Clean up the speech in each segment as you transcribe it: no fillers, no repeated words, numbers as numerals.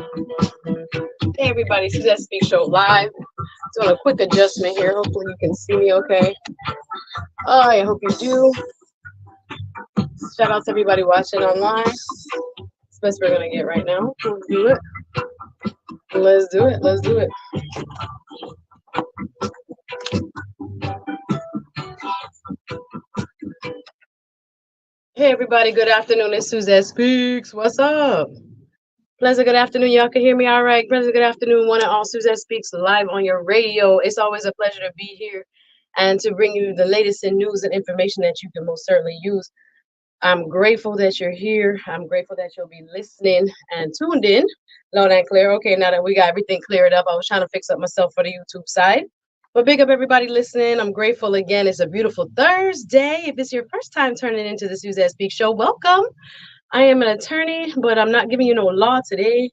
Hey everybody, Suzette Speak Show live. Doing a quick adjustment here. Hopefully you can see me okay. I hope you do. Shout out to everybody watching online. It's the best we're gonna get right now. Let's do it. Let's do it. Let's do it. Hey everybody, good afternoon. It's Suzette Speaks. What's up? Pleasant good afternoon. Y'all can hear me all right. Pleasant good afternoon, one and all. Suzette Speaks live on your radio. It's always a pleasure to be here and to bring you the latest in news and information that you can most certainly use. I'm grateful that you're here. I'm grateful that you'll be listening and tuned in loud and clear. Okay, now that we got everything cleared up, I was trying to fix up myself for the YouTube side. But big up everybody listening. I'm grateful again. It's a beautiful Thursday. If it's your first time turning into the Suzette Speak Show, welcome. I am an attorney, but I'm not giving you no law today.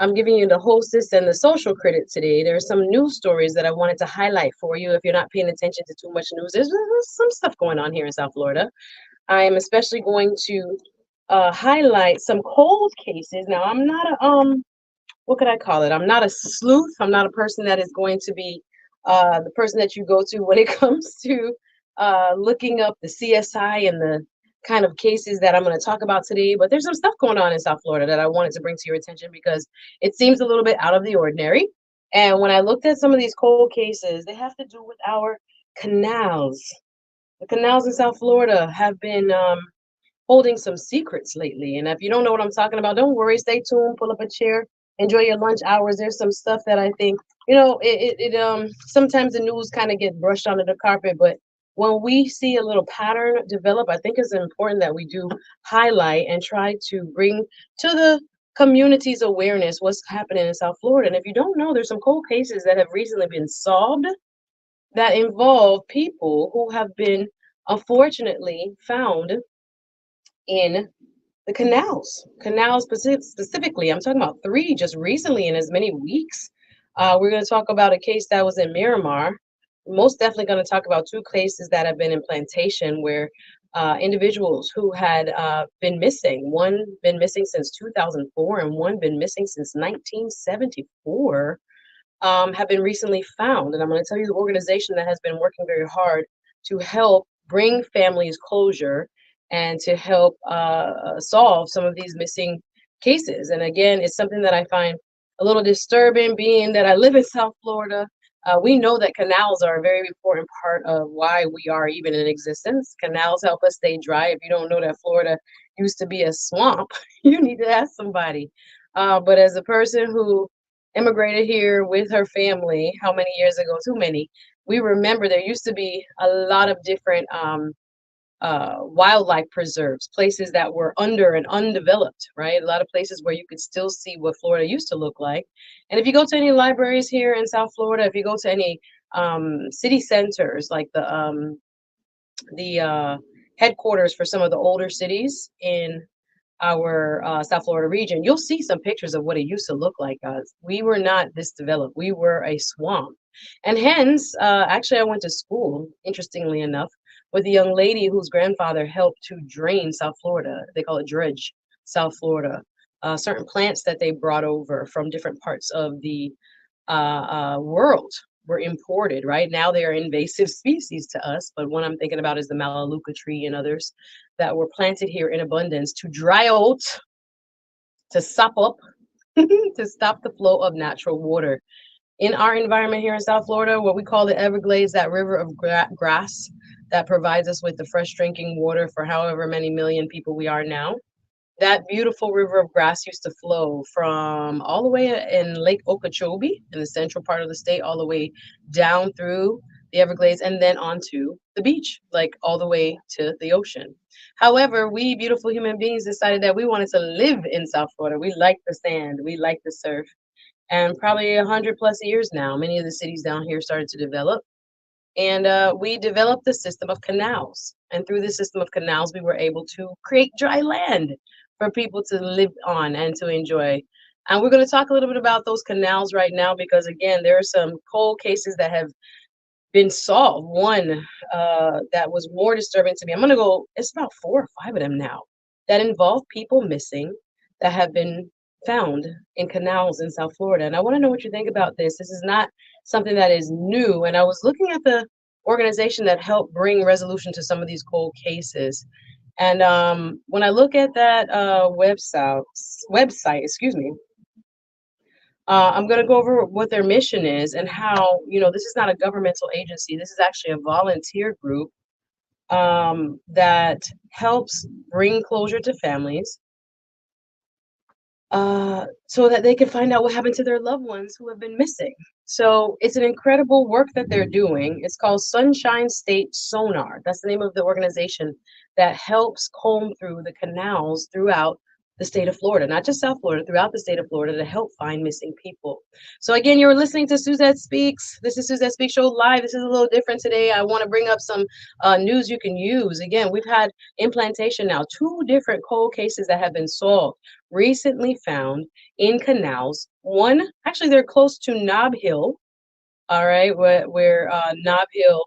I'm giving you the hostess and the social critic today. There are some news stories that I wanted to highlight for you. If you're not paying attention to too much news, there's some stuff going on here in South Florida. I am especially going to highlight some cold cases. Now, I'm not a what could I call it? I'm not a sleuth. I'm not a person that is going to be the person that you go to when it comes to looking up the CSI and the kind of cases that I'm going to talk about today. But there's some stuff going on in South Florida that I wanted to bring to your attention because it seems a little bit out of the ordinary. And when I looked at some of these cold cases, they have to do with our canals. The canals in South Florida have been holding some secrets lately. And if you don't know what I'm talking about, don't worry. Stay tuned. Pull up a chair. Enjoy your lunch hours. There's some stuff that I think, sometimes the news kind of get brushed under the carpet, but when we see a little pattern develop, I think it's important that we do highlight and try to bring to the community's awareness what's happening in South Florida. And if you don't know, there's some cold cases that have recently been solved that involve people who have been unfortunately found in the canals. Canals specifically. I'm talking about three just recently in as many weeks. We're going to talk about a case that was in Miramar. Most definitely going to talk about two cases that have been in plantation where individuals who had been missing, one been missing since 2004 and one been missing since 1974, have been recently found. And I'm going to tell you the organization that has been working very hard to help bring families closure and to help solve some of these missing cases. And again, it's something that I find a little disturbing, being that I live in South Florida. We know that canals are a very important part of why we are even in existence. Canals help us stay dry. If you don't know that Florida used to be a swamp, you need to ask somebody. But as a person who immigrated here with her family, how many years ago? Too many. We remember there used to be a lot of different wildlife preserves, places that were under and undeveloped, right? A lot of places where you could still see what Florida used to look like. And if you go to any libraries here in South Florida, if you go to any city centers, like the headquarters for some of the older cities in our South Florida region, you'll see some pictures of what it used to look like. We were not this developed. We were a swamp. And hence, actually, I went to school, interestingly enough, with a young lady whose grandfather helped to drain South Florida. They call it dredge South Florida. Certain plants that they brought over from different parts of the world were imported, right? Now they are invasive species to us, but one I'm thinking about is the Melaleuca tree and others that were planted here in abundance to dry out, to sop up, to stop the flow of natural water. In our environment here in South Florida, what we call the Everglades, that river of grass that provides us with the fresh drinking water for however many million people we are now. That beautiful river of grass used to flow from all the way in Lake Okeechobee in the central part of the state, all the way down through the Everglades and then onto the beach, like all the way to the ocean. However, we beautiful human beings decided that we wanted to live in South Florida. We like the sand, we like the surf. And probably 100+ years now, many of the cities down here started to develop. And we developed the system of canals. And through the system of canals, we were able to create dry land for people to live on and to enjoy. And we're going to talk a little bit about those canals right now because, again, there are some cold cases that have been solved. One that was more disturbing to me, I'm going to go, it's about 4 or 5 of them now, that involve people missing that have been found in canals in South Florida. And I want to know what you think about this. This is not something that is new. And I was looking at the organization that helped bring resolution to some of these cold cases. And when I look at that website, excuse me, I'm going to go over what their mission is and how, this is not a governmental agency. This is actually a volunteer group that helps bring closure to families so that they can find out what happened to their loved ones who have been missing. So it's an incredible work that they're doing. It's called Sunshine State Sonar. That's the name of the organization that helps comb through the canals throughout the state of Florida, not just South Florida, throughout the state of Florida to help find missing people. So again, you're listening to Suzette Speaks. This is Suzette Speaks Show Live. This is a little different today. I want to bring up some news you can use. Again, we've had implantation now, 2 different cold cases that have been solved, recently found in canals. One, actually, they're close to Nob Hill, all right, where Nob Hill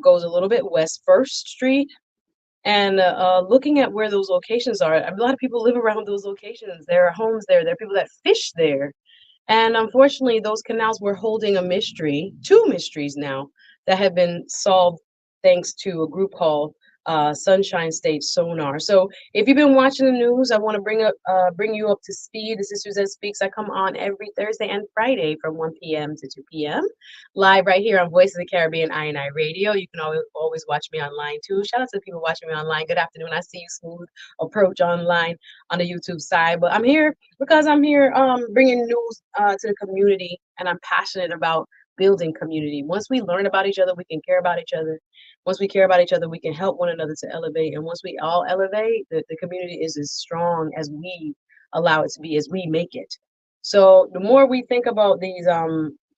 goes a little bit west, First Street. And looking at where those locations are, a lot of people live around those locations. There are homes there. There are people that fish there. And unfortunately, those canals were holding a mystery, 2 mysteries now, that have been solved thanks to a group called Sunshine State Sonar. So if you've been watching the news, I want to bring you up to speed. This is Suzette Speaks. I come on every Thursday and Friday from 1 p.m. to 2 p.m. live right here on Voice of the Caribbean I&I Radio. You can always watch me online too. Shout out to the people watching me online. Good afternoon. I see you, Smooth Approach, online on the YouTube side. But I'm here because I'm here bringing news to the community, and I'm passionate about building community. Once we learn about each other, we can care about each other. Once we care about each other, we can help one another to elevate. And once we all elevate, the community is as strong as we allow it to be, as we make it. So the more we think about these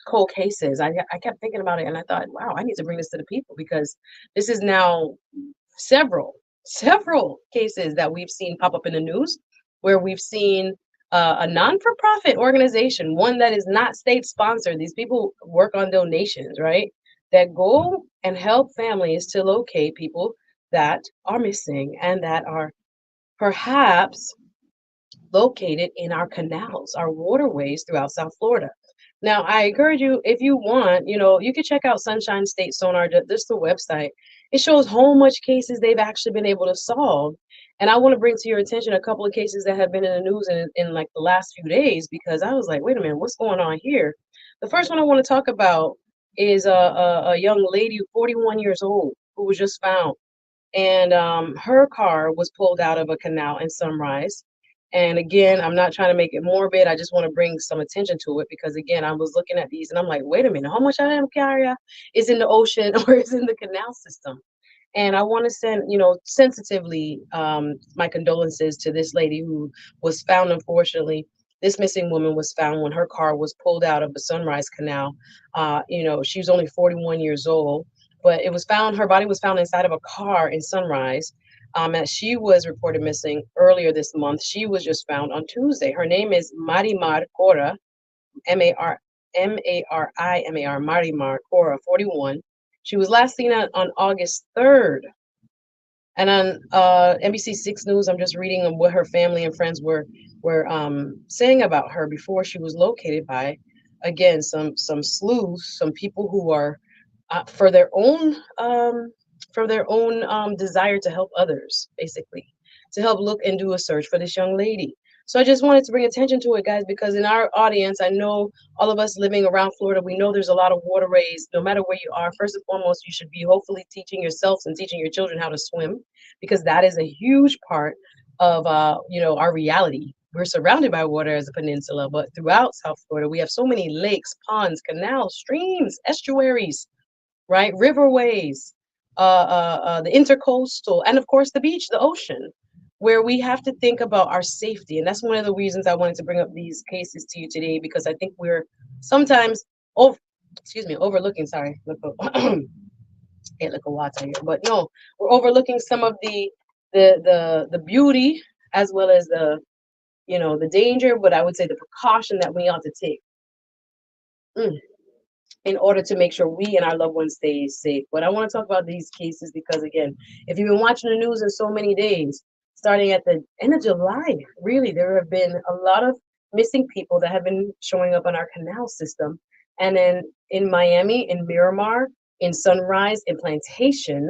cold cases, I kept thinking about it, and I thought, wow, I need to bring this to the people, because this is now several cases that we've seen pop up in the news, where we've seen a non-for-profit organization, one that is not state sponsored. These people work on donations, right? That go and help families to locate people that are missing and that are perhaps located in our canals, our waterways throughout South Florida. Now, I encourage you, if you want, you can check out Sunshine State Sonar, just the website. It shows how much cases they've actually been able to solve. And I want to bring to your attention a couple of cases that have been in the news in like the last few days, because I was like, wait a minute, what's going on here? The first one I want to talk about is a young lady, 41 years old, who was just found. And her car was pulled out of a canal in Sunrise. And again, I'm not trying to make it morbid. I just want to bring some attention to it, because again, I was looking at these and I'm like, wait a minute, how much of them carrier is in the ocean or is in the canal system? And I want to send, sensitively, my condolences to this lady who was found. Unfortunately, this missing woman was found when her car was pulled out of the Sunrise Canal. She was only 41 years old, but it was found, her body was found inside of a car in Sunrise. As she was reported missing earlier this month. She was just found on Tuesday. Her name is Marimar Cora, Marimar, Marimar Cora, 41. She was last seen on August 3rd. And on NBC6 News, I'm just reading what her family and friends were saying about her before she was located by, again, some sleuths, some people who are for their own desire to help others, basically, to help look and do a search for this young lady. So I just wanted to bring attention to it, guys, because in our audience, I know all of us living around Florida, we know there's a lot of waterways. No matter where you are, first and foremost, you should be hopefully teaching yourselves and teaching your children how to swim, because that is a huge part of our reality. We're surrounded by water as a peninsula, but throughout South Florida, we have so many lakes, ponds, canals, streams, estuaries, right? Riverways, the intercoastal, and of course the beach, the ocean, where we have to think about our safety. And that's one of the reasons I wanted to bring up these cases to you today, because I think we're sometimes overlooking, sorry, look, hey, look a water here, but no, we're overlooking some of the beauty, as well as the danger, but I would say the precaution that we ought to take. In order to make sure we and our loved ones stay safe. But I want to talk about these cases because, again, if you've been watching the news in so many days, starting at the end of July, really, there have been a lot of missing people that have been showing up on our canal system. And then in Miami, in Miramar, in Sunrise, in Plantation,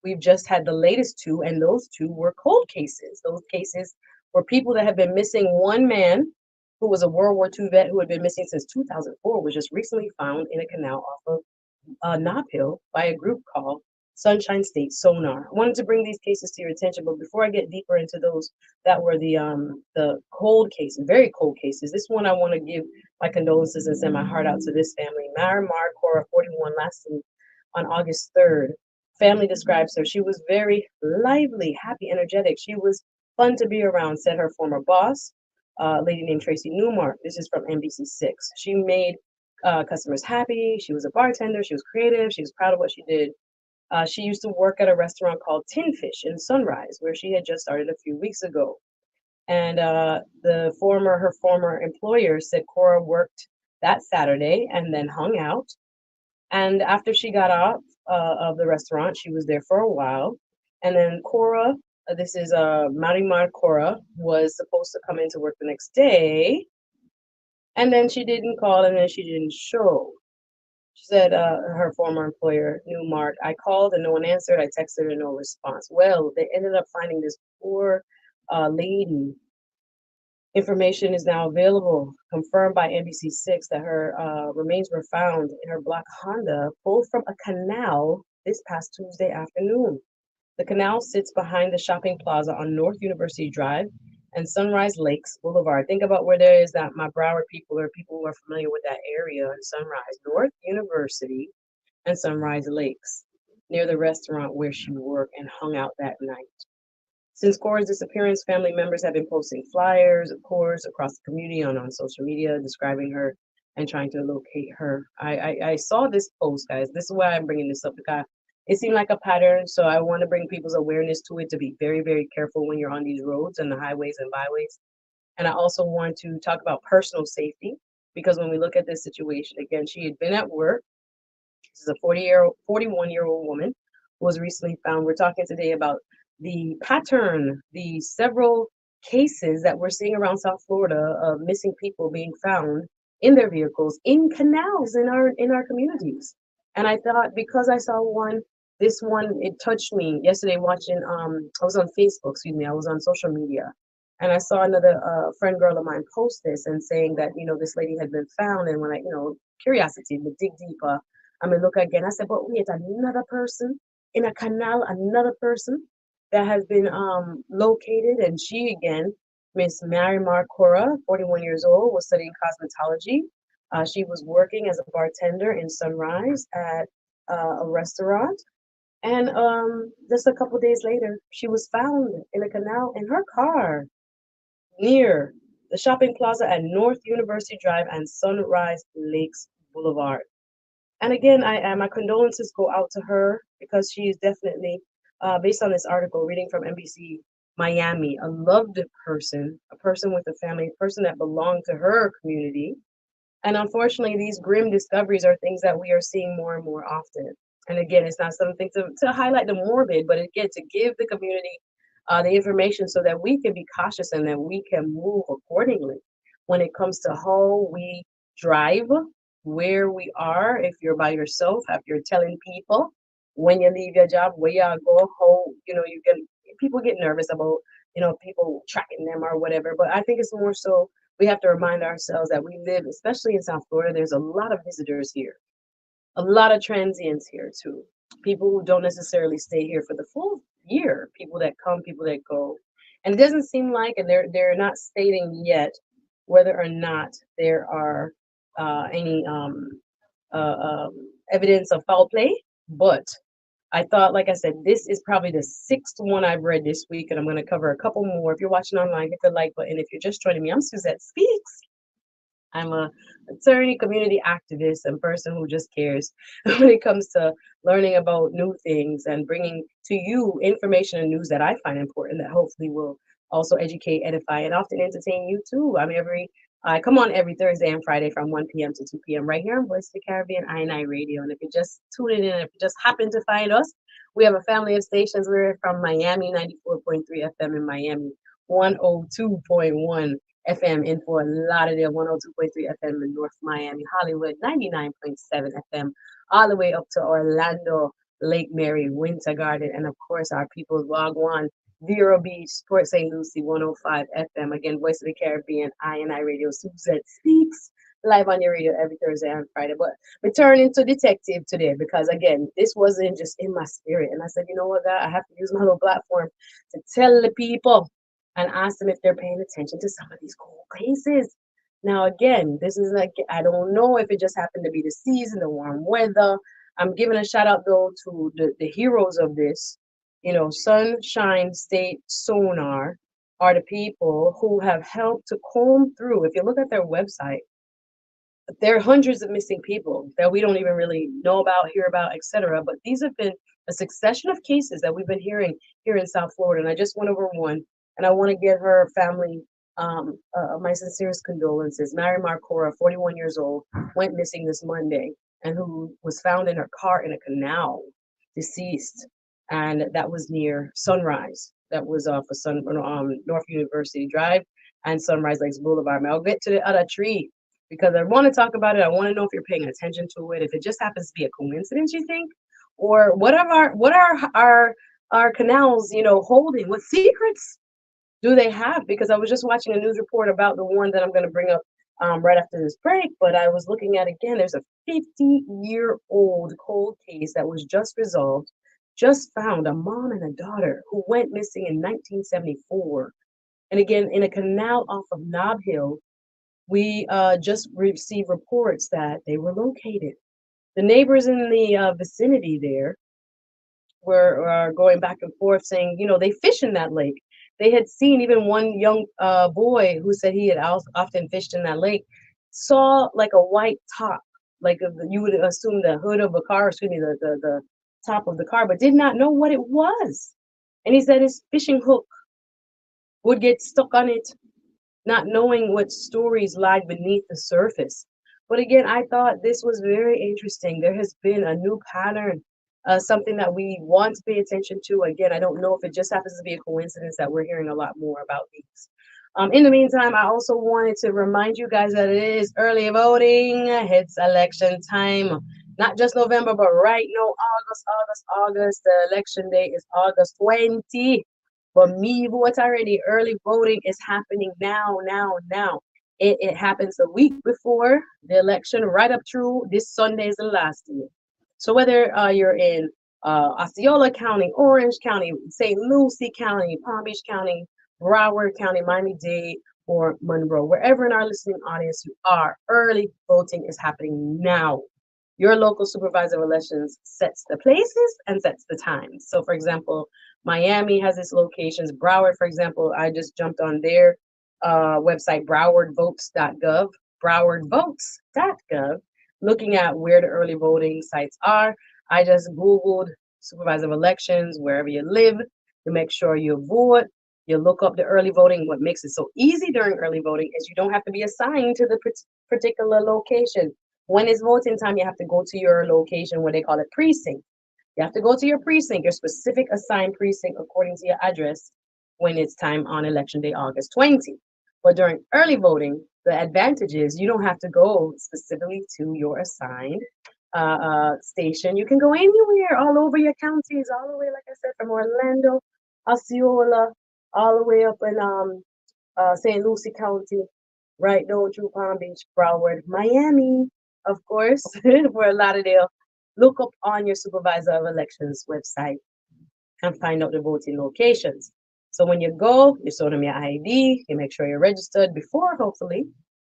we've just had the latest two, and those two were cold cases. Those cases were people that have been missing. One man who was a World War II vet who had been missing since 2004 was just recently found in a canal off of Nob Hill by a group called Sunshine State Sonar. I wanted to bring these cases to your attention, but before I get deeper into those that were the cold cases, very cold cases, this one I want to give my condolences and send my heart out to this family. Marimar Cora, 41, last seen on August 3rd. Family describes her. She was very lively, happy, energetic. She was fun to be around, said her former boss, a lady named Tracy Newmark. This is from NBC6. She made customers happy. She was a bartender. She was creative. She was proud of what she did. She used to work at a restaurant called Tin Fish in Sunrise, where she had just started a few weeks ago. And her former employer said Cora worked that Saturday and then hung out. And after she got off of the restaurant, she was there for a while. And then Cora, this is Marimar Cora, was supposed to come into work the next day. And then she didn't call, and then she didn't show. She said her former employer, Newmark, I called and no one answered. I texted and no response. Well, they ended up finding this poor lady. Information is now available, confirmed by NBC6 that her remains were found in her black Honda pulled from a canal this past Tuesday afternoon. The canal sits behind the shopping plaza on North University Drive and Sunrise Lakes Boulevard. Think about where there is that my Broward people or people who are familiar with that area in Sunrise, North University and Sunrise Lakes, near the restaurant where she worked and hung out that night. Since Cora's disappearance, family members have been posting flyers, of course, across the community on social media, describing her and trying to locate her. I saw this post, guys. This is why I'm bringing this up, because it seemed like a pattern. So I want to bring people's awareness to it, to be very, very careful when you're on these roads and the highways and byways. And I also want to talk about personal safety, because when we look at this situation, again, she had been at work. This is a 41-year-old woman who was recently found. We're talking today about the pattern, the several cases that we're seeing around South Florida of missing people being found in their vehicles in canals in our communities. And I thought, because I saw this one, it touched me yesterday watching, I was on Facebook, excuse me, I was on social media, and I saw another friend girl of mine post this and saying that, this lady had been found. And when I, curiosity, to dig deeper, I mean, look again, I said, but wait, another person in a canal, another person that has been located. And she, again, Miss Marimar Cora, 41 years old, was studying cosmetology. She was working as a bartender in Sunrise at a restaurant. And just a couple days later, she was found in a canal in her car near the shopping plaza at North University Drive and Sunrise Lakes Boulevard. And again, my condolences go out to her, because she is definitely, based on this article, reading from NBC Miami, a loved person, a person with a family, a person that belonged to her community. And unfortunately, these grim discoveries are things that we are seeing more and more often. And again, it's not something to highlight the morbid, but again, to give the community the information so that we can be cautious and that we can move accordingly when it comes to how we drive, where we are, if you're by yourself, if you're telling people when you leave your job, where you go, how, people get nervous about, people tracking them or whatever. But I think it's more so we have to remind ourselves that we live, especially in South Florida, there's a lot of visitors here, a lot of transients here too. People who don't necessarily stay here for the full year, people that come, people that go. And it doesn't seem like, and they're not stating yet whether or not there are any evidence of foul play. But I thought, like I said, this is probably the sixth one I've read this week, and I'm going to cover a couple more. If you're watching online, hit the like button. If you're just joining me, I'm Suzette Speaks. I'm a attorney, community activist, and person who just cares when it comes to learning about new things and bringing to you information and news that I find important that hopefully will also educate, edify, and often entertain you too. I come on every Thursday and Friday from 1 p.m. to 2 p.m. right here on Voice of the Caribbean, INI Radio. And if you just tuning in, if you just happen to find us, we have a family of stations. We're from Miami, 94.3 FM in Miami, 102.1 FM in Fort Lauderdale, 102.3 FM in North Miami, Hollywood, 99.7 FM, all the way up to Orlando, Lake Mary, Winter Garden, and of course our people's Wagwan, Vero Beach, Port St. Lucie, 105 FM. Again, Voice of the Caribbean, I Radio, Suzette Speaks, live on your radio every Thursday and Friday. But returning to detective today, because again, this wasn't just in my spirit. And I said, you know what, God, I have to use my little platform to tell the people and ask them if they're paying attention to some of these cold cases. Now, again, this is like, I don't know if it just happened to be the season, the warm weather. I'm giving a shout out though to the heroes of this. You know, Sunshine State Sonar are the people who have helped to comb through. If you look at their website, there are hundreds of missing people that we don't even really know about, hear about, etc. But these have been a succession of cases that we've been hearing here in South Florida. And I just went over one, and I want to give her family my sincerest condolences. Mary Marcora, 41 years old, went missing this Monday, and who was found in her car in a canal, deceased, and that was near Sunrise. That was off of North University Drive and Sunrise Lakes Boulevard. Now I'll get to the other tree because I want to talk about it. I want to know if you're paying attention to it. If it just happens to be a coincidence, you think, or what are our canals, holding? What secrets do they have? Because I was just watching a news report about the one that I'm going to bring up right after this break. But I was looking at again. There's a 50-year-old cold case that was just resolved. Just found a mom and a daughter who went missing in 1974, and again in a canal off of Nob Hill. We just received reports that they were located. The neighbors in the vicinity there were going back and forth saying, they fish in that lake. They had seen even one young boy who said he had often fished in that lake, saw like a white top, like you would assume the hood of a car, excuse me, the top of the car, but did not know what it was. And he said his fishing hook would get stuck on it, not knowing what stories lie beneath the surface. But again, I thought this was very interesting. There has been a new pattern, something that we want to pay attention to. Again, I don't know if it just happens to be a coincidence that we're hearing a lot more about these. In the meantime, I also wanted to remind you guys that it is early voting. It's election time. Not just November, but right now, August. The election day is August 20. But me vote already. Early voting is happening now. It happens a week before the election, right up through this Sunday is the last day. So whether you're in Osceola County, Orange County, St. Lucie County, Palm Beach County, Broward County, Miami-Dade, or Monroe, wherever in our listening audience you are, early voting is happening now. Your local supervisor of elections sets the places and sets the times. So, for example, Miami has its locations. Broward, for example, I just jumped on their website, browardvotes.gov, looking at where the early voting sites are. I just Googled supervisor of elections wherever you live to make sure you vote. You look up the early voting. What makes it so easy during early voting is you don't have to be assigned to the particular location. When it's voting time, you have to go to your location, where they call it precinct. You have to go to your precinct, your specific assigned precinct according to your address when it's time on election day, August 20. But during early voting, the advantage is you don't have to go specifically to your assigned station. You can go anywhere, all over your counties, all the way, like I said, from Orlando, Osceola, all the way up in St. Lucie County, right down through Palm Beach, Broward, Miami, of course, for Lauderdale. Look up on your supervisor of elections website and find out the voting locations. So when you go, you show them your ID, you make sure you're registered before, hopefully,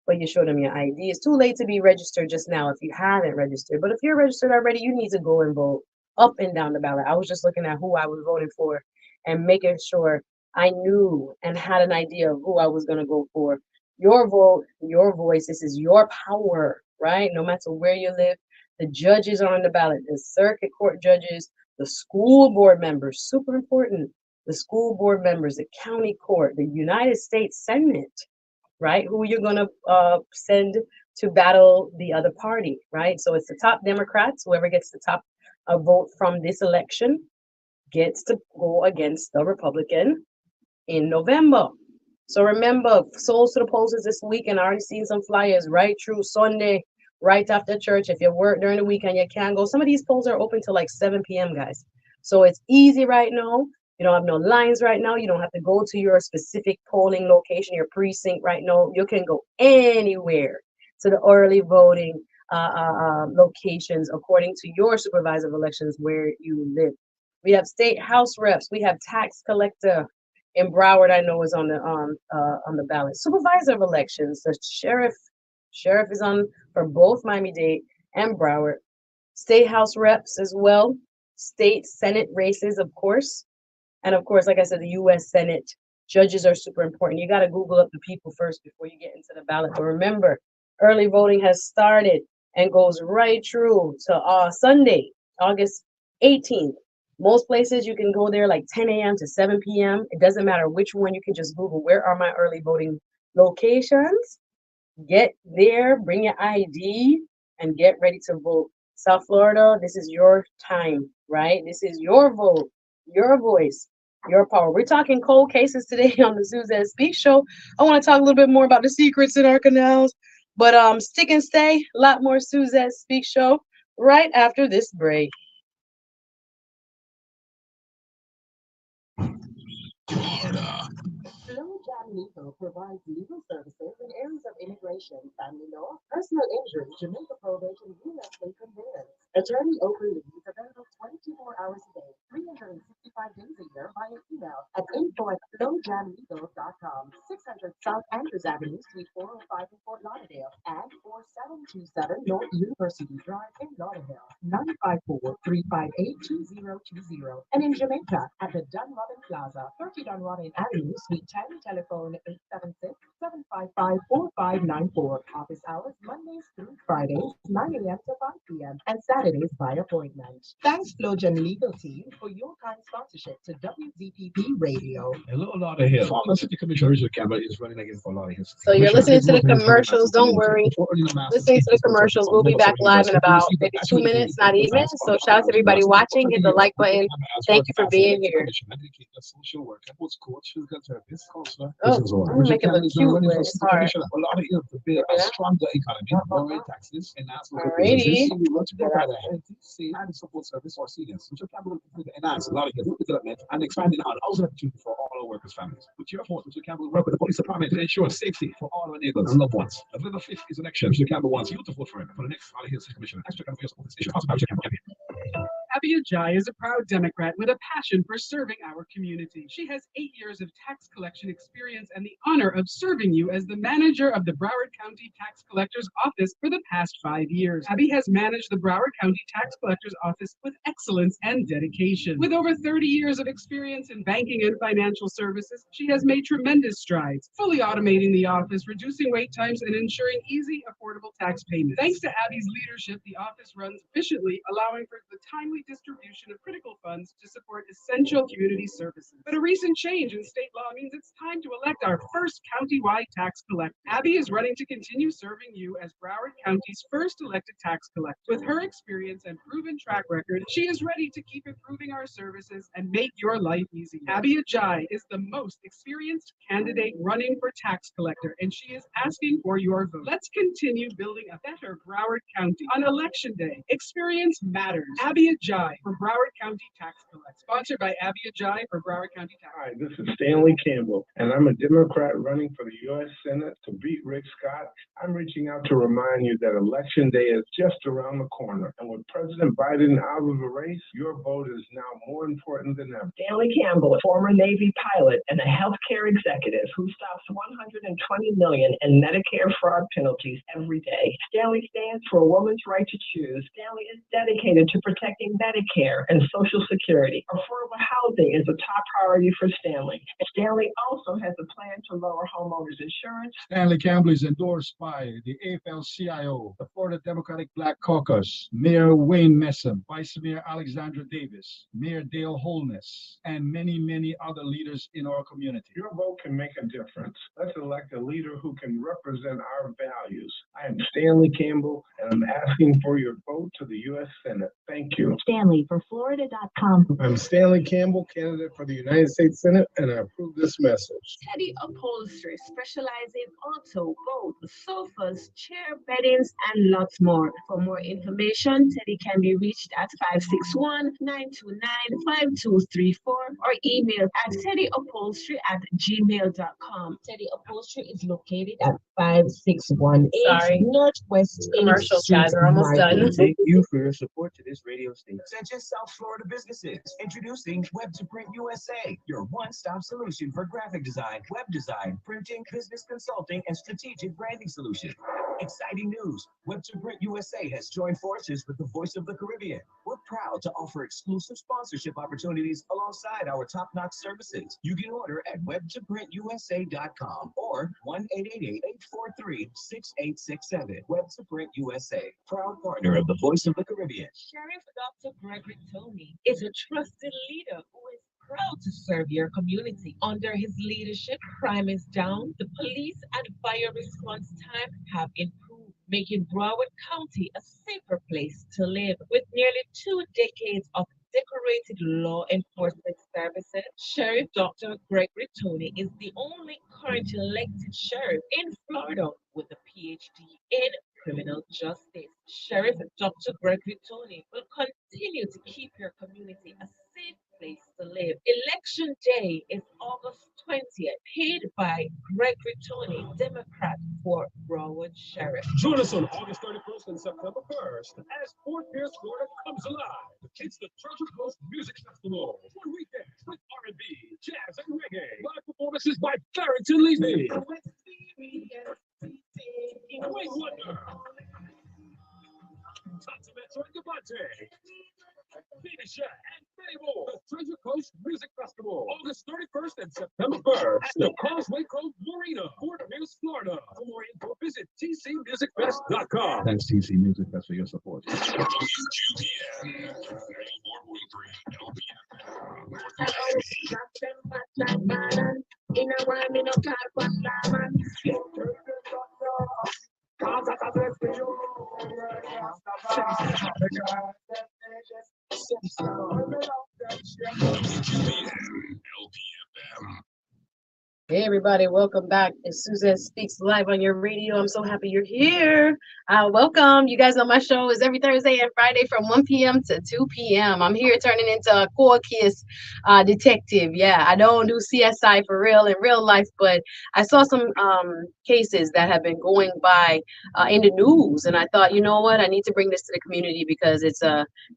but you show them your ID. It's too late to be registered just now if you haven't registered. But if you're registered already, you need to go and vote up and down the ballot. I was just looking at who I was voting for and making sure I knew and had an idea of who I was going to go for. Your vote, your voice, this is your power, right? No matter where you live. The judges are on the ballot, the circuit court judges, the school board members, super important. The school board members, the county court, the United States Senate, right? Who you're going to send to battle the other party, right? So it's the top Democrats, whoever gets the top vote from this election gets to go against the Republican in November. So remember, souls to the polls is this weekend. I already seen some flyers right through Sunday, right after church. If you work during the weekend, you can go. Some of these polls are open till like 7 p.m., guys. So it's easy right now. You don't have no lines right now. You don't have to go to your specific polling location, your precinct right now. You can go anywhere to the early voting locations according to your supervisor of elections where you live. We have state house reps. We have tax collector in Broward. I know is on the ballot. Supervisor of elections. The sheriff is on for both Miami-Dade and Broward. State house reps as well. State Senate races, of course. And of course, like I said, the U.S. Senate judges are super important. You got to Google up the people first before you get into the ballot. But remember, early voting has started and goes right through to Sunday, August 18th. Most places you can go there like 10 a.m. to 7 p.m. It doesn't matter which one. You can just Google where are my early voting locations. Get there, bring your ID, and get ready to vote. South Florida, this is your time, right? This is your vote, your voice, your power. We're talking cold cases today on the Suzette Speak Show. I want to talk a little bit more about the secrets in our canals, but stick and stay. A lot more Suzette Speak Show right after this break. Florida. Flow Jam Legal provides legal services in areas of immigration, family law, personal injury, Jamaica probation, real estate conveyance. Attorney Oakley is available 24 hours a day, 365 days a year via email at info@flowjamlegal.com, 600 South Andrews Avenue, Suite 405 in Fort Lauderdale, and 4727 North University Drive in Lauderdale, 954-358-2020. And in Jamaica at the Dunrobin Plaza, 30 Dunrobin Avenue, Suite 10, telephone 876-755-4594. Office hours Mondays through Fridays, 9 a.m. to 5 p.m. and Saturdays by appointment. Thanks, Flojan Legal Team, for your kind sponsorship to WZPP Radio. Hello, Lauderdale. Former City Commissioner Richard Campbell is running again for Lauderdale. So you're listening to the commercials. Don't worry. Listening to the commercials. We'll be back live in about maybe 2 minutes, not even. So shout out to everybody watching. Hit the like button. Thank you for being here. Social work, coach, physical therapist, counselor. Oh, I'm gonna make it look cute, but it's hard. A lot of you to build a stronger economy, lower taxes, and ask for Alrighty. we want to provide a healthy, safe, and support service for seniors. Which Campbell will enhance a lot of youth development and expanding our housing opportunity for all our workers' families. With your support, Mr. Campbell will work with the police department to ensure safety for all our neighbors and loved ones. November 5th is election. Mr. Campbell wants you to vote for him for the next Lauderdale City Commission. Extra Campbell support station. Abby Ajay is a proud Democrat with a passion for serving our community. She has 8 years of tax collection experience and the honor of serving you as the manager of the Broward County Tax Collector's Office for the past 5 years. Abby has managed the Broward County Tax Collector's Office with excellence and dedication. With over 30 years of experience in banking and financial services, she has made tremendous strides, fully automating the office, reducing wait times, and ensuring easy, affordable tax payments. Thanks to Abby's leadership, the office runs efficiently, allowing for the timely distribution of critical funds to support essential community services. But a recent change in state law means it's time to elect our first countywide tax collector. Abby is running to continue serving you as Broward County's first elected tax collector. With her experience and proven track record, she is ready to keep improving our services and make your life easy. Abby Ajay is the most experienced candidate running for tax collector, and she is asking for your vote. Let's continue building a better Broward County. On Election Day, experience matters. Abby Ajay for Broward County Tax Collect. Sponsored by Abby Ajay for Broward County Tax. Hi, this is Stanley Campbell, and I'm a Democrat running for the U.S. Senate to beat Rick Scott. I'm reaching out to remind you that Election Day is just around the corner, and with President Biden out of the race, your vote is now more important than ever. Stanley Campbell, a former Navy pilot and a healthcare executive who stops 120 million in Medicare fraud penalties every day. Stanley stands for a woman's right to choose. Stanley is dedicated to protecting Medicare and Social Security. Affordable housing is a top priority for Stanley. Stanley also has a plan to lower homeowners insurance. Stanley Campbell is endorsed by the AFL-CIO, the Florida Democratic Black Caucus, Mayor Wayne Messam, Vice Mayor Alexandra Davis, Mayor Dale Holness, and many, many other leaders in our community. Your vote can make a difference. Let's elect a leader who can represent our values. I am Stanley Campbell, and I'm asking for your vote to the U.S. Senate. Thank you. Stanley for Florida.com. I'm Stanley Campbell, candidate for the United States Senate, and I approve this message. Teddy Upholstery specializes in auto, boat, sofas, chair beddings, and lots more. For more information, Teddy can be reached at 561-929-5234 or email at teddyupholstery@gmail.com. Teddy Upholstery is located at 5618 Sorry. Northwest Commercials, 8th Street, guys, are almost done. Martin. Thank you for your support to this radio station. Attention South Florida businesses. Introducing Web to Print USA, your one-stop solution for graphic design, printing, business consulting, and strategic branding solutions. Exciting news. Web to Print USA has joined forces with the Voice of the Caribbean. We're proud to offer exclusive sponsorship opportunities alongside our top-notch services. You can order at webtoprintusa.com or 1-888-843-6867. Web to Print USA, proud partner of the Voice of the Caribbean. Sheriff Dr. Gregory Tony is a trusted leader who is proud to serve your community. Under his leadership, crime is down. The police and fire response time have improved, making Broward County a safer place to live. With nearly 2 decades of decorated law enforcement services, Sheriff Dr. Gregory Tony is the only current elected sheriff in Florida with a PhD in criminal justice. Sheriff Dr. Gregory Tony will continue to keep your community a safe place to live. Election Day is August 20th, paid by Gregory Tony, Democrat for Broward Sheriff. Join us on August 31st and September 1st as Fort Pierce, Florida comes alive. It's the Treasure Coast Music Festival. 1 weekend with R&B, jazz, and reggae. Live performances by Barrington Levy. Wayne Wonder. Tantamento and Gabate. Baby Shack and many more. The Treasure Coast Music Festival, August 31st and September 1st at the Causeway Cove Marina, Fort Pierce, Florida. For more info, visit tcmusicfest.com. Thanks, TC Music Fest, for your support. WQPN 94.3 LPFM. Hey everybody, welcome back. It's Suzette Speaks live on your radio. I'm so happy you're here. Welcome. You guys know my show is every Thursday and Friday from 1 p.m. to 2 p.m. I'm here turning into a cold case detective. Yeah, I don't do CSI for real in real life, but I saw some cases that have been going by in the news, and I thought, you know what, I need to bring this to the community because it's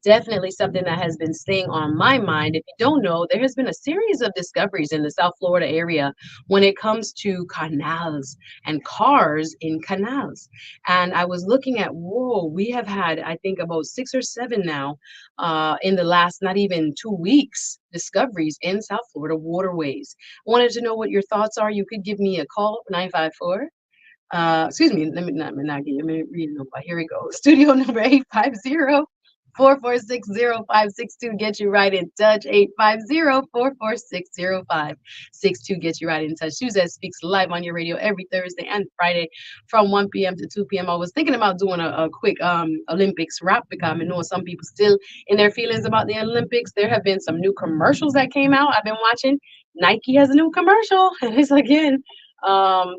definitely something that has been staying on my mind. If you don't know, there has been a series of discoveries in the South Florida area when it comes to canals and cars in canals. And I was looking at, whoa, we have had, I think, about 6 or 7 now in the last not even 2 weeks, discoveries in South Florida waterways. Wanted to know what your thoughts are. You could give me a call, 954. Excuse me, let me not give you, let me read the number. Here we go. Studio number 850. 4460562 get you right in touch. 850-446-0562 get you right in touch. Suzette Speaks live on your radio every Thursday and Friday from 1 p.m. to 2 p.m. I was thinking about doing a quick Olympics wrap because I know some people still in their feelings about the Olympics. There have been some new commercials that came out. I've been watching. Nike has a new commercial, and it's again.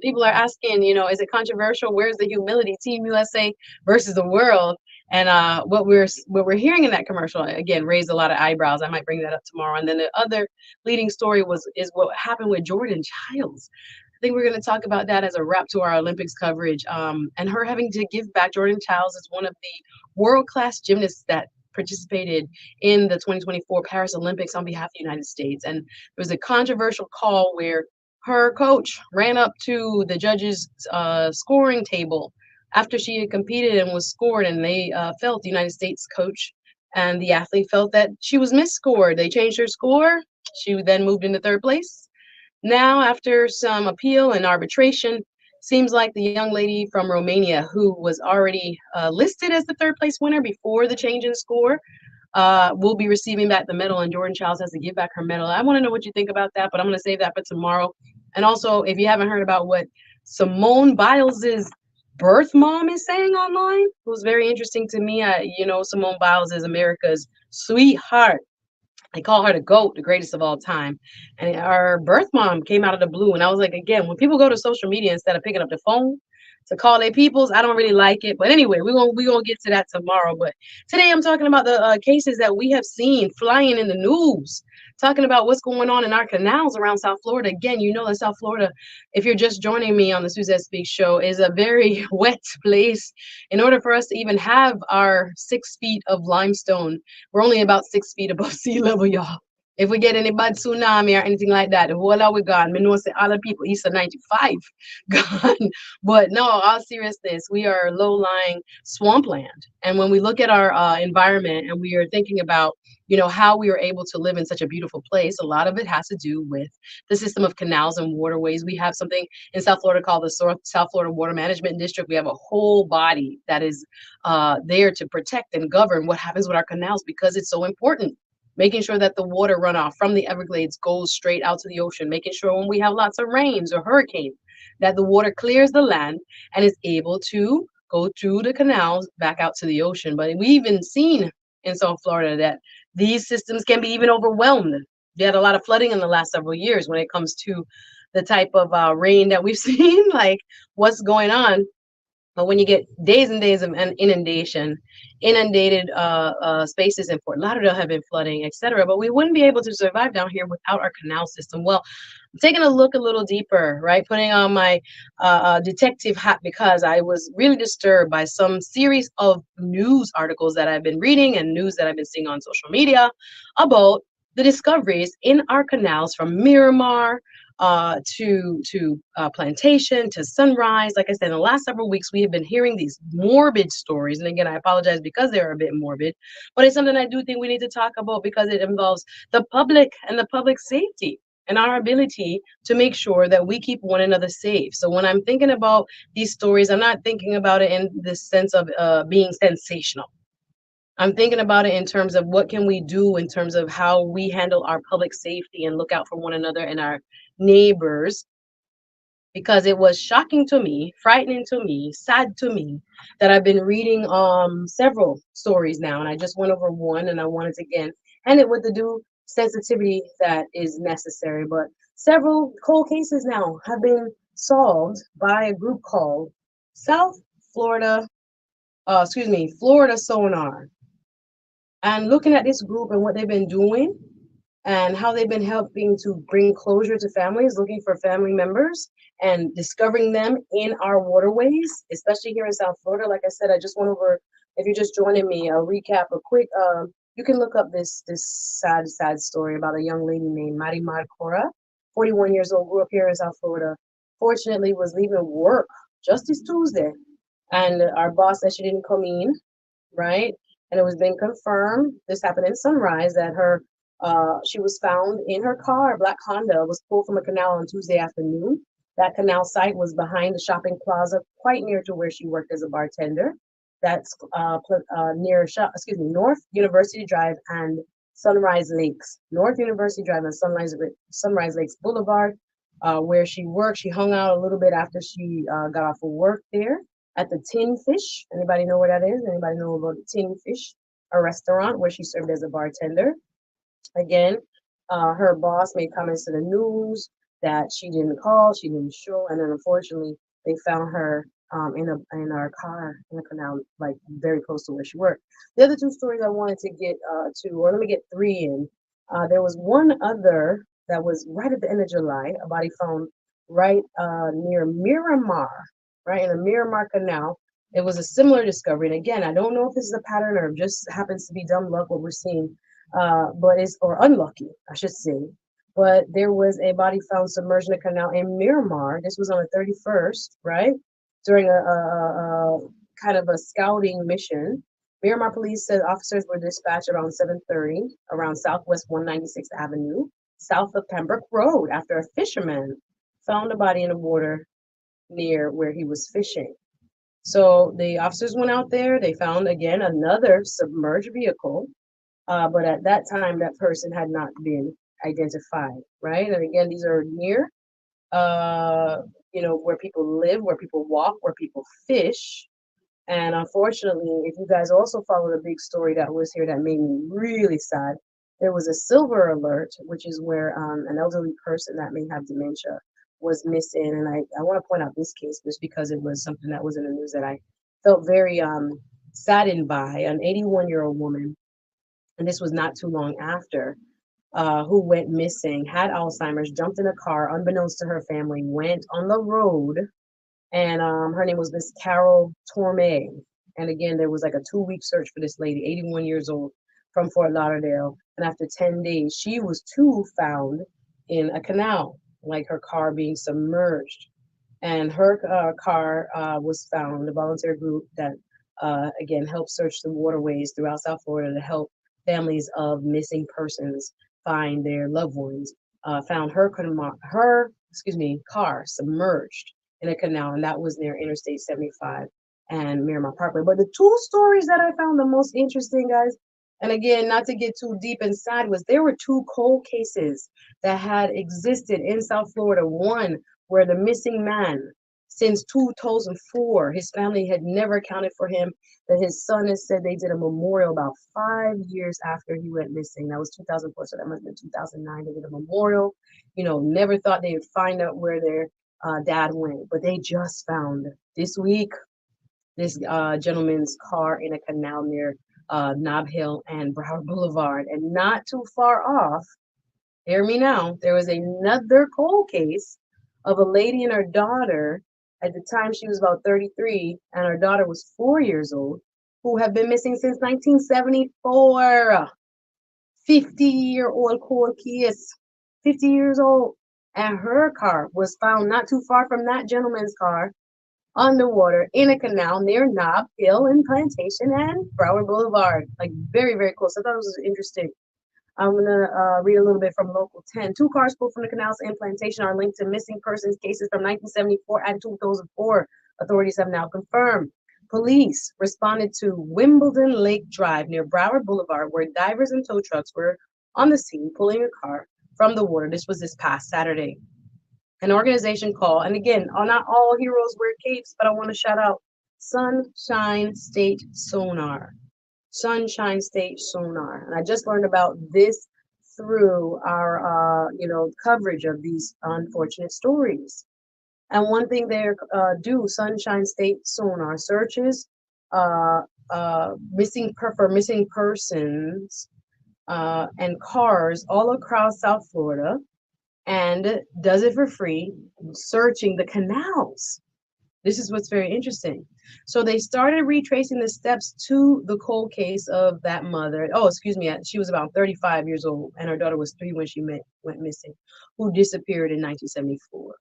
People are asking, is it controversial? Where's the humility? Team USA versus the world. And what we're hearing in that commercial again raised a lot of eyebrows. I might bring that up tomorrow. And then the other leading story is what happened with Jordan Childs. I think we're going to talk about that as a wrap to our Olympics coverage. And her having to give back. Jordan Childs is one of the world-class gymnasts that participated in the 2024 Paris Olympics on behalf of the United States. And there was a controversial call where her coach ran up to the judges' scoring table after she had competed and was scored, and they felt, the United States coach and the athlete felt that she was misscored. They changed her score. She then moved into 3rd place. Now, after some appeal and arbitration, seems like the young lady from Romania, who was already listed as the 3rd place winner before the change in score, will be receiving back the medal, and Jordan Childs has to give back her medal. I want to know what you think about that, but I'm going to save that for tomorrow. And also, if you haven't heard about what Simone Biles's birth mom is saying online. It was very interesting to me. Simone Biles is America's sweetheart. They call her the GOAT, the greatest of all time. And our birth mom came out of the blue. And I was like, again, when people go to social media instead of picking up the phone to call their peoples, I don't really like it. But anyway, we're gonna get to that tomorrow. But today I'm talking about the cases that we have seen flying in the news, talking about what's going on in our canals around South Florida. Again, you know that South Florida, if you're just joining me on the Suzette Speak show, is a very wet place. In order for us to even have our 6 feet of limestone, we're only about 6 feet above sea level, y'all. If we get any bad tsunami or anything like that, the whole lot we gone. Me know say all the people east of 95 gone. But no, all seriousness, we are low-lying swampland. And when we look at our environment and we are thinking about, how we are able to live in such a beautiful place, a lot of it has to do with the system of canals and waterways. We have something in South Florida called the South Florida Water Management District. We have a whole body that is there to protect and govern what happens with our canals because it's so important. Making sure that the water runoff from the Everglades goes straight out to the ocean, making sure when we have lots of rains or hurricanes, that the water clears the land and is able to go through the canals back out to the ocean. But we even seen in South Florida that these systems can be even overwhelmed. We had a lot of flooding in the last several years when it comes to the type of rain that we've seen, like what's going on. But when you get days and days of an inundated spaces in Fort Lauderdale have been flooding, etc. But we wouldn't be able to survive down here without our canal system. Well, I'm taking a look a little deeper, right? Putting on my detective hat because I was really disturbed by some series of news articles that I've been reading and news that I've been seeing on social media about the discoveries in our canals from Miramar to Plantation to Sunrise. Like I said, in the last several weeks, we have been hearing these morbid stories. And again, I apologize because they're a bit morbid, but it's something I do think we need to talk about because it involves the public and the public safety and our ability to make sure that we keep one another safe. So when I'm thinking about these stories, I'm not thinking about it in the sense of being sensational. I'm thinking about it in terms of what can we do in terms of how we handle our public safety and look out for one another and our neighbors, because it was shocking to me, frightening to me, sad to me that I've been reading several stories now, and I just went over one, and I wanted to again hand it with the due sensitivity that is necessary. But several cold cases now have been solved by a group called South Florida, Florida Sonar. And looking at this group and what they've been doing and how they've been helping to bring closure to families, looking for family members and discovering them in our waterways, especially here in South Florida. Like I said, I just went over, if you're just joining me, I'll recap a quick, you can look up this sad story about a young lady named Marimar Cora, 41 years old, grew up here in South Florida. Fortunately, was leaving work just this Tuesday. And our boss said she didn't come in, right? And it was then confirmed, this happened in Sunrise, that she was found in her car. A black Honda was pulled from a canal on Tuesday afternoon. That canal site was behind the shopping plaza, quite near to where she worked as a bartender. That's near, North University Drive and Sunrise Lakes. North University Drive and Sunrise Lakes Boulevard, where she worked. She hung out a little bit after she got off of work there at the Tin Fish. Anybody know where that is? Anybody know about the Tin Fish, a restaurant where she served as a bartender? Again, her boss made comments to the news that she didn't call, she didn't show, and then unfortunately they found her in our car in the canal, like very close to where she worked. The other two stories I wanted to get to, or let me get three in. There was one other that was right at the end of July, a body found right near Miramar, right in the Miramar Canal. It was a similar discovery, and again, I don't know if this is a pattern or just happens to be dumb luck what we're seeing, but it's or unlucky, I should say. But there was a body found submerged in a canal in Miramar. This was on the 31st, right? During a kind of a scouting mission. Miramar police said officers were dispatched around 7:30 around Southwest 196th Avenue, south of Pembroke Road, after a fisherman found a body in the water near where he was fishing. So the officers went out there. They found again another submerged vehicle, but at that time that person had not been identified, right? And again, these are near where people live, where people walk, where people fish. And unfortunately, if you guys also follow the big story that was here that made me really sad, there was a silver alert, which is where an elderly person that may have dementia was missing. And I want to point out this case just because it was something that was in the news that I felt very saddened by. An 81-year-old woman, and this was not too long after, who went missing, had Alzheimer's, jumped in a car, unbeknownst to her family, went on the road, and her name was Miss Carol Torme. And again, there was like a 2-week search for this lady, 81 years old, from Fort Lauderdale. And after 10 days, she was too found in a canal, like her car being submerged. And her car was found. A volunteer group that, again, helped search the waterways throughout South Florida to help families of missing persons find their loved ones. Found car submerged in a canal, and that was near Interstate 75 and Miramar Parkway. But the two stories that I found the most interesting, guys, and again, not to get too deep and sad, was there were two cold cases that had existed in South Florida. One where the missing man, since 2004, his family had never accounted for him. That his son has said they did a memorial about 5 years after he went missing. That was 2004, so that must have been 2009. They did a memorial. Never thought they would find out where their dad went, but they just found this week this gentleman's car in a canal near Nob Hill and Broward Boulevard. And not too far off, hear me now, there was another cold case of a lady and her daughter. At the time, she was about 33, and her daughter was 4 years old, who have been missing since 1974. 50-year-old cold case, 50 years old. And her car was found not too far from that gentleman's car underwater in a canal near Nob Hill and Plantation and Broward Boulevard. Like very, very close. I thought it was interesting. I'm going to read a little bit from Local 10. 2 cars pulled from the canals and Plantation are linked to missing persons cases from 1974 and 2004. Authorities have now confirmed. Police responded to Wimbledon Lake Drive near Broward Boulevard, where divers and tow trucks were on the scene pulling a car from the water. This was this past Saturday. An organization called, and again, not all heroes wear capes, but I want to shout out Sunshine State Sonar. Sunshine State Sonar. And I just learned about this through our, coverage of these unfortunate stories. And one thing they do, Sunshine State Sonar searches missing persons and cars all across South Florida, and does it for free, searching the canals. This is what's very interesting. So they started retracing the steps to the cold case of that mother. Oh, excuse me. She was about 35 years old, and her daughter was 3 when she went missing, who disappeared in 1974.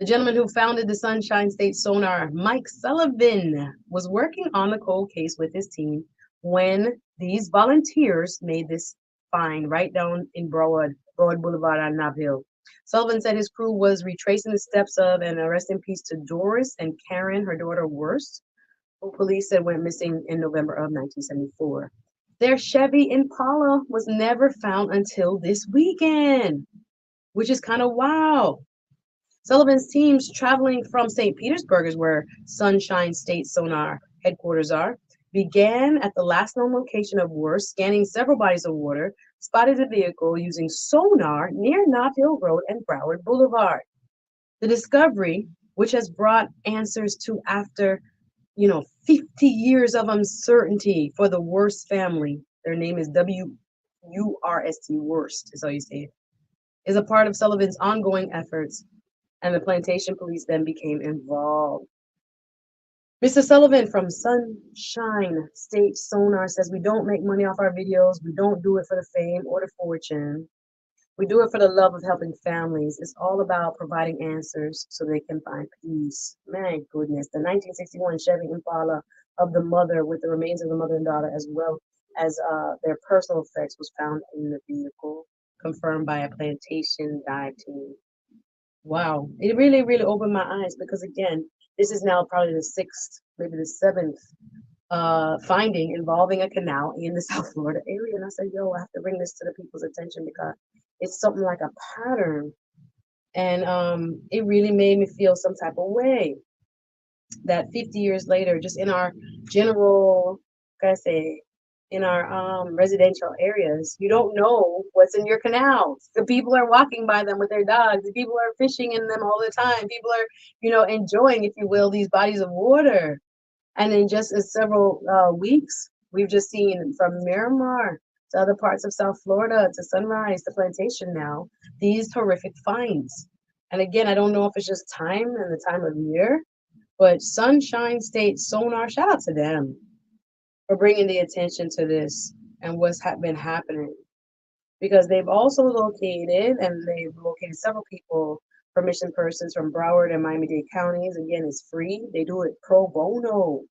The gentleman who founded the Sunshine State Sonar, Mike Sullivan, was working on the cold case with his team when these volunteers made this find right down in Broward Boulevard on Nob Hill. Sullivan said his crew was retracing the steps of, and rest in peace to Doris and Karen, her daughter Worst, who police said went missing in November of 1974. Their Chevy Impala was never found until this weekend, which is kind of wow. Sullivan's teams traveling from St. Petersburg, is where Sunshine State Sonar headquarters are, began at the last known location of Worst, scanning several bodies of water, spotted a vehicle using sonar near Nob Hill Road and Broward Boulevard. The discovery, which has brought answers to after 50 years of uncertainty for the Worst family. Their name is W-U-R-S-T, Worst is how you say it, is a part of Sullivan's ongoing efforts, and the Plantation Police then became involved. Mr. Sullivan from Sunshine State Sonar says, we don't make money off our videos. We don't do it for the fame or the fortune. We do it for the love of helping families. It's all about providing answers so they can find peace. My goodness. The 1961 Chevy Impala of the mother, with the remains of the mother and daughter, as well as their personal effects, was found in the vehicle, confirmed by a Plantation dive team. Wow. It really, really opened my eyes, because again, this is now probably the 6th, maybe the 7th finding involving a canal in the South Florida area. And I said, I have to bring this to the people's attention, because it's something like a pattern And it really made me feel some type of way that 50 years later, just in our general, can I say, in our residential areas, you don't know what's in your canals. The people are walking by them with their dogs. The people are fishing in them all the time. People are, enjoying, if you will, these bodies of water. And in just several weeks, we've just seen from Miramar to other parts of South Florida to Sunrise to Plantation now, these horrific finds. And again, I don't know if it's just time and the time of year, but Sunshine State Sonar, shout out to them for bringing the attention to this and what's been happening. Because they've also located several people, permission persons from Broward and Miami-Dade counties. Again, it's free. They do it pro bono.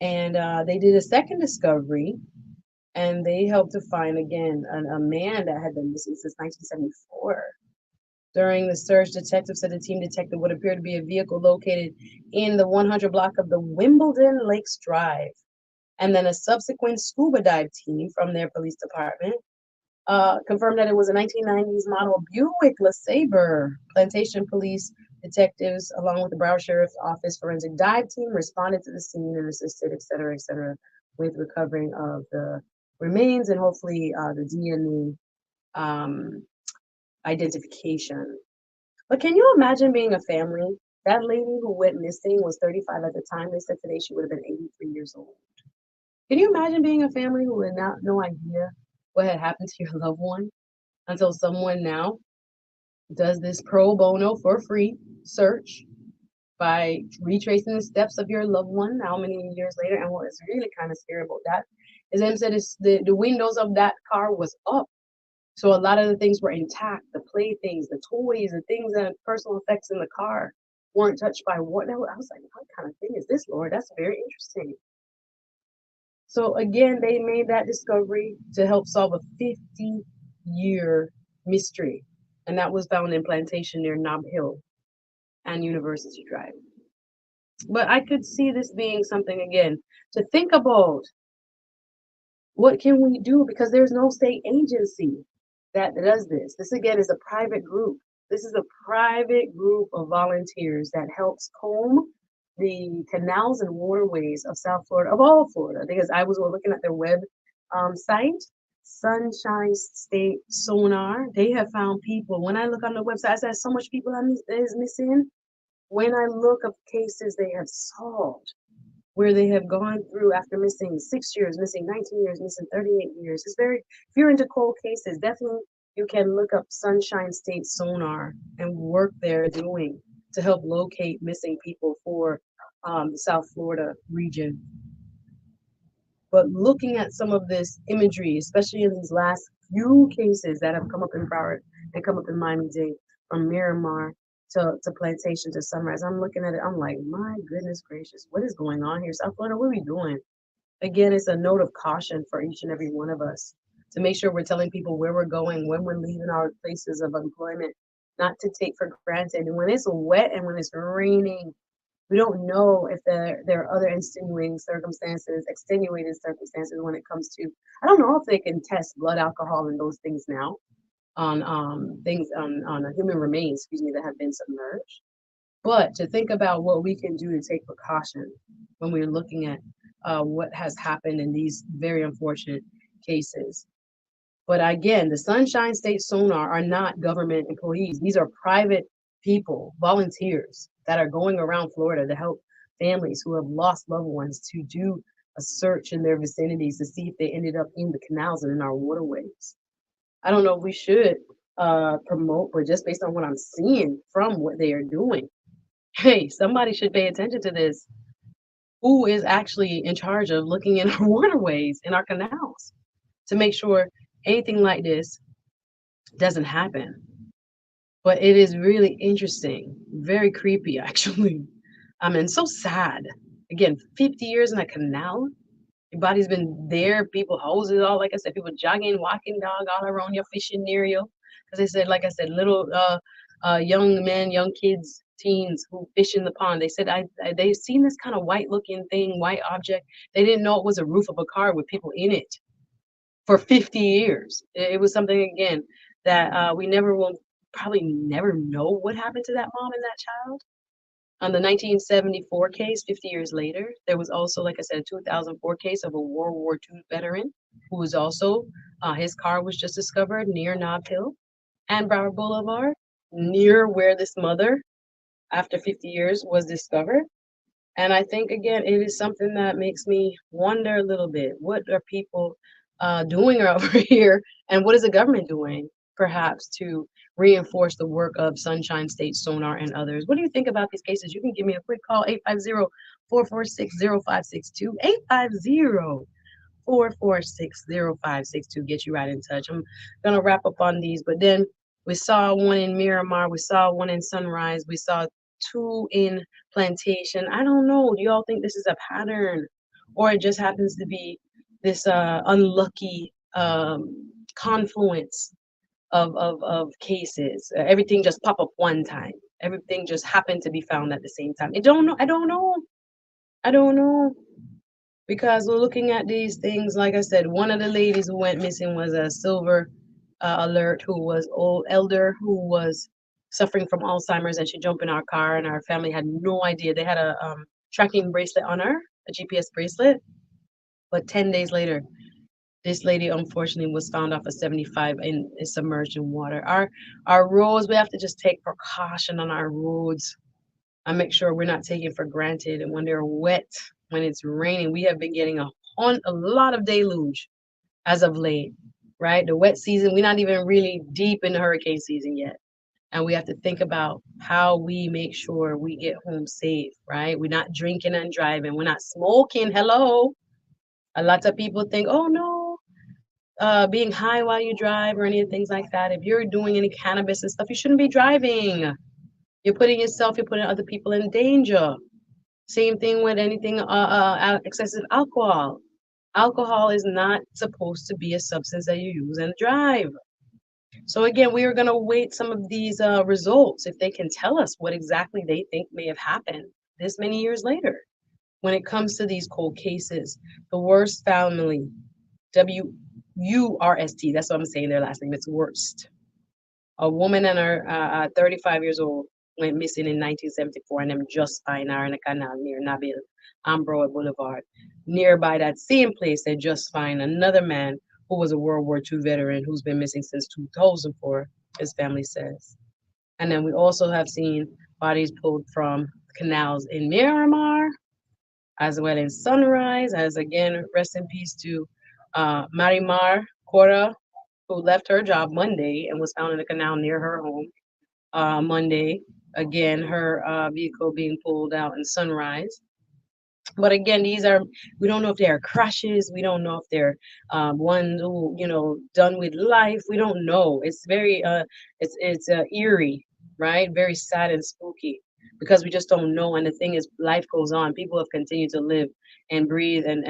And they did a second discovery, and they helped to find, again, a man that had been missing since 1974. During the search, detectives said the team detected what appeared to be a vehicle located in the 100 block of the Wimbledon Lakes Drive. And then a subsequent scuba dive team from their police department confirmed that it was a 1990s model Buick LeSabre. Plantation police detectives, along with the Broward Sheriff's Office forensic dive team, responded to the scene and assisted, et cetera, with recovering of the remains and hopefully the DNA identification. But can you imagine being a family? That lady who went missing was 35 at the time. They said today she would have been 83 years old. Can you imagine being a family who had no idea what had happened to your loved one until someone now does this pro bono for free search by retracing the steps of your loved one how many years later? And what is really kind of scary about that is them said the windows of that car was up. So a lot of the things were intact, the playthings, the toys, the things that personal effects in the car weren't touched by what. I was like, what kind of thing is this, Lord? That's very interesting. So again, they made that discovery to help solve a 50-year mystery. And that was found in Plantation near Nob Hill and University Drive. But I could see this being something, again, to think about. What can we do? Because there's no state agency that does this. This, again, is a private group. This is a private group of volunteers that helps comb the canals and waterways of South Florida, of all Florida, because I was looking at their web site, Sunshine State Sonar. They have found people. When I look on the website, I said so much people that is missing. When I look up cases they have solved, where they have gone through after missing 6 years, missing 19 years, missing 38 years. It's very, if you're into cold cases, definitely you can look up Sunshine State Sonar and work they're doing to help locate missing people for the South Florida region. But looking at some of this imagery, especially in these last few cases that have come up in Broward and come up in Miami-Dade, from Miramar to Plantation to Sunrise, I'm looking at it, I'm like, my goodness gracious, what is going on here? South Florida, what are we doing? Again, it's a note of caution for each and every one of us to make sure we're telling people where we're going, when we're leaving our places of employment, not to take for granted. And when it's wet and when it's raining, we don't know if there are other extenuating circumstances when it comes to, I don't know if they can test blood alcohol and those things now on things on human remains, excuse me, that have been submerged. But to think about what we can do to take precaution when we're looking at what has happened in these very unfortunate cases. But again, the Sunshine State Sonar are not government employees. These are private people, volunteers that are going around Florida to help families who have lost loved ones to do a search in their vicinities to see if they ended up in the canals and in our waterways. I don't know if we should promote, but just based on what I'm seeing from what they are doing, hey, somebody should pay attention to this. Who is actually in charge of looking in our waterways, in our canals, to make sure anything like this doesn't happen? But it is really interesting, very creepy, actually. And so sad. Again, 50 years in a canal. Your body's been there. People hoses all, like I said, people jogging, walking dog all around your fishing near you. Because they said, like I said, little young men, young kids, teens who fish in the pond. They said they seen this kind of white looking thing, white object. They didn't know it was a roof of a car with people in it for 50 years. It was something, again, that we never will probably never know what happened to that mom and that child. On the 1974 case, 50 years later, there was also, like I said, a 2004 case of a World War II veteran who was also, his car was just discovered near Nob Hill and Broward Boulevard, near where this mother, after 50 years, was discovered. And I think, again, it is something that makes me wonder a little bit. What are people doing over here? And what is the government doing, perhaps, to reinforce the work of Sunshine State Sonar and others? What do you think about these cases? You can give me a quick call, 850-446-0562, 850-446-0562. Get you right in touch. I'm going to wrap up on these, but then we saw one in Miramar. We saw one in Sunrise. We saw two in Plantation. I don't know. Do y'all think this is a pattern, or it just happens to be this unlucky confluence of cases? Everything just pop up one time. Everything just happened to be found at the same time. I don't know. I don't know. I don't know. Because we're looking at these things, like I said, one of the ladies who went missing was a Silver Alert, who was old elder, who was suffering from Alzheimer's, and she jumped in our car, and our family had no idea. They had a tracking bracelet on her, a GPS bracelet, but 10 days later, this lady unfortunately was found off of 75 and is submerged in water. Our roads, we have to just take precaution on our roads and make sure we're not taking for granted. And when they're wet, when it's raining, we have been getting a lot of deluge as of late, right? The wet season, we're not even really deep in the hurricane season yet. And we have to think about how we make sure we get home safe, right? We're not drinking and driving. We're not smoking. Hello. A lot of people think, oh no, being high while you drive or any of things like that. If you're doing any cannabis and stuff, you shouldn't be driving. You're putting yourself, you're putting other people in danger. Same thing with anything, excessive alcohol. Alcohol is not supposed to be a substance that you use and drive. So again, we are going to wait some of these results if they can tell us what exactly they think may have happened this many years later. When it comes to these cold cases, the Worst family, WURST, that's what I'm saying their last name, it's Worst. A woman and her 35 years old went missing in 1974, and them just find her in a canal near Nabil on Broward Boulevard. Nearby that same place, they just find another man who was a World War II veteran who's been missing since 2004, his family says. And then we also have seen bodies pulled from canals in Miramar, as well in Sunrise, as again, rest in peace to Marimar Cora, who left her job Monday and was found in a canal near her home Monday. Again, her vehicle being pulled out in Sunrise. But again, these are, we don't know if they are crashes. We don't know if they're ones who, done with life. We don't know. It's very, it's eerie, right? Very sad and spooky because we just don't know. And the thing is, life goes on. People have continued to live and breathe and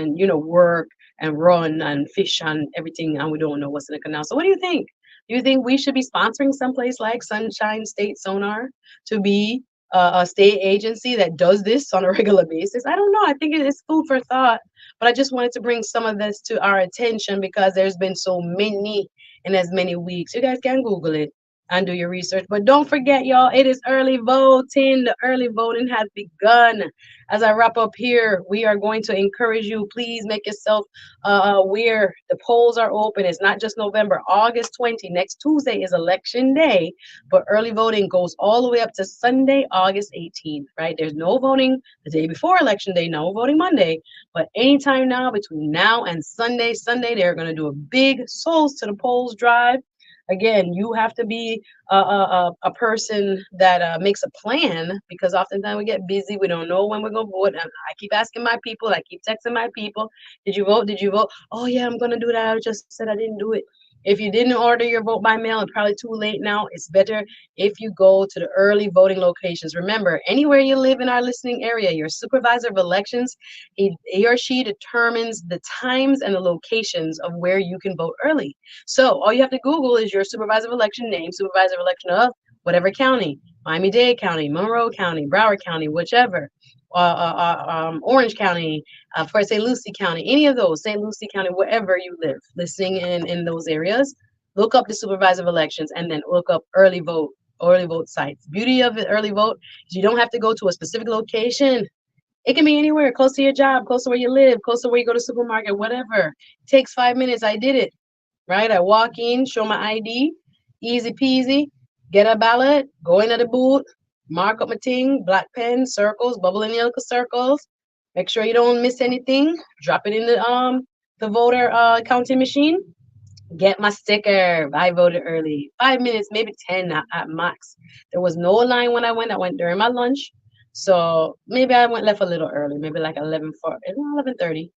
work and run and fish and everything. And we don't know what's in the canal. So what do you think? Do you think we should be sponsoring someplace like Sunshine State Sonar to be a state agency that does this on a regular basis? I don't know. I think it is food for thought, but I just wanted to bring some of this to our attention because there's been so many in as many weeks. You guys can Google it and do your research. But don't forget, y'all, it is early voting. The early voting has begun. As I wrap up here, we are going to encourage you. Please make yourself aware. The polls are open. It's not just November. August 20, next Tuesday is election day, but early voting goes all the way up to Sunday, August 18th, right? There's no voting the day before election day, no voting Monday, but anytime now, between now and Sunday, they're going to do a big Souls to the Polls drive. Again, you have to be a person that makes a plan, because oftentimes we get busy. We don't know when we're going to vote. I keep asking my people. I keep texting my people. Did you vote? Did you vote? Oh, yeah, I'm going to do that. I just said I didn't do it. If you didn't order your vote by mail, it's probably too late now. It's better if you go to the early voting locations. Remember, anywhere you live in our listening area, your supervisor of elections, he or she determines the times and the locations of where you can vote early. So all you have to Google is your supervisor of election name, supervisor of election of whatever county, Miami-Dade County, Monroe County, Broward County, whichever. Orange County, for St. Lucie County, any of those, St. Lucie County, wherever you live, listening in those areas, Look up the supervisor of elections and then look up early vote sites. Beauty of the early vote is you don't have to go to a specific location. It can be anywhere, close to your job, close to where you live, close to where you go to supermarket, whatever. Takes 5 minutes. I did it, right? I walk in, show my ID, easy peasy, get a ballot, go into the booth, mark up my thing, black pen, circles, bubble in yellow circles. Make sure you don't miss anything. Drop it in the voter counting machine. Get my sticker. I voted early. 5 minutes, maybe 10 at max. There was no line when I went. I went during my lunch. So maybe I went left a little early, maybe like 11:30.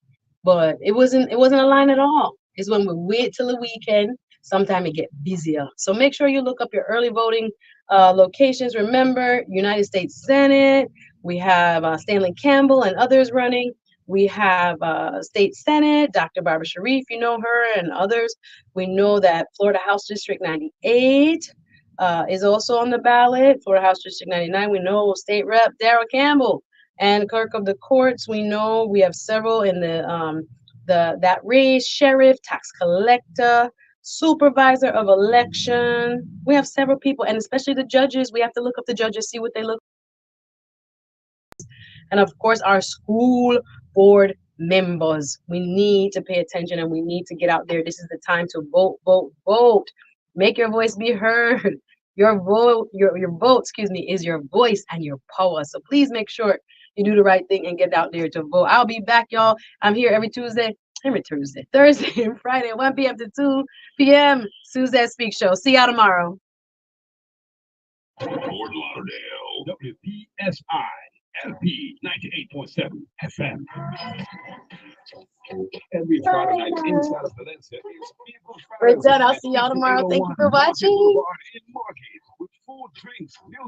But it wasn't a line at all. It's when we wait till the weekend. Sometimes it get busier. So make sure you look up your early voting locations. Remember, United States Senate. We have Stanley Campbell and others running. We have State Senate, Dr. Barbara Sharif, you know her, and others. We know that Florida House District 98 is also on the ballot. Florida House District 99, we know State Rep Darrell Campbell and Clerk of the Courts. We know we have several in the that race, sheriff, tax collector, supervisor of election. We have several people, and especially the judges. We have to look up the judges, see what they look. And of course, our school board members. We need to pay attention and we need to get out there. This is the time to vote, vote, vote. Make your voice be heard. Your vote, your vote, excuse me, is your voice and your power. So please make sure you do the right thing and get out there to vote. I'll be back, y'all. I'm here Thursday, and Friday, 1 p.m. to 2 p.m. Suzette Speak Show. See y'all tomorrow. Fort Lauderdale. WPSI LP 98.7 FM. Every Friday night inside of Valencia is People's We're Fridays done. I'll at see y'all tomorrow. Thank you 5801 for Market watching. Boulevard in Market with food, drinks, music.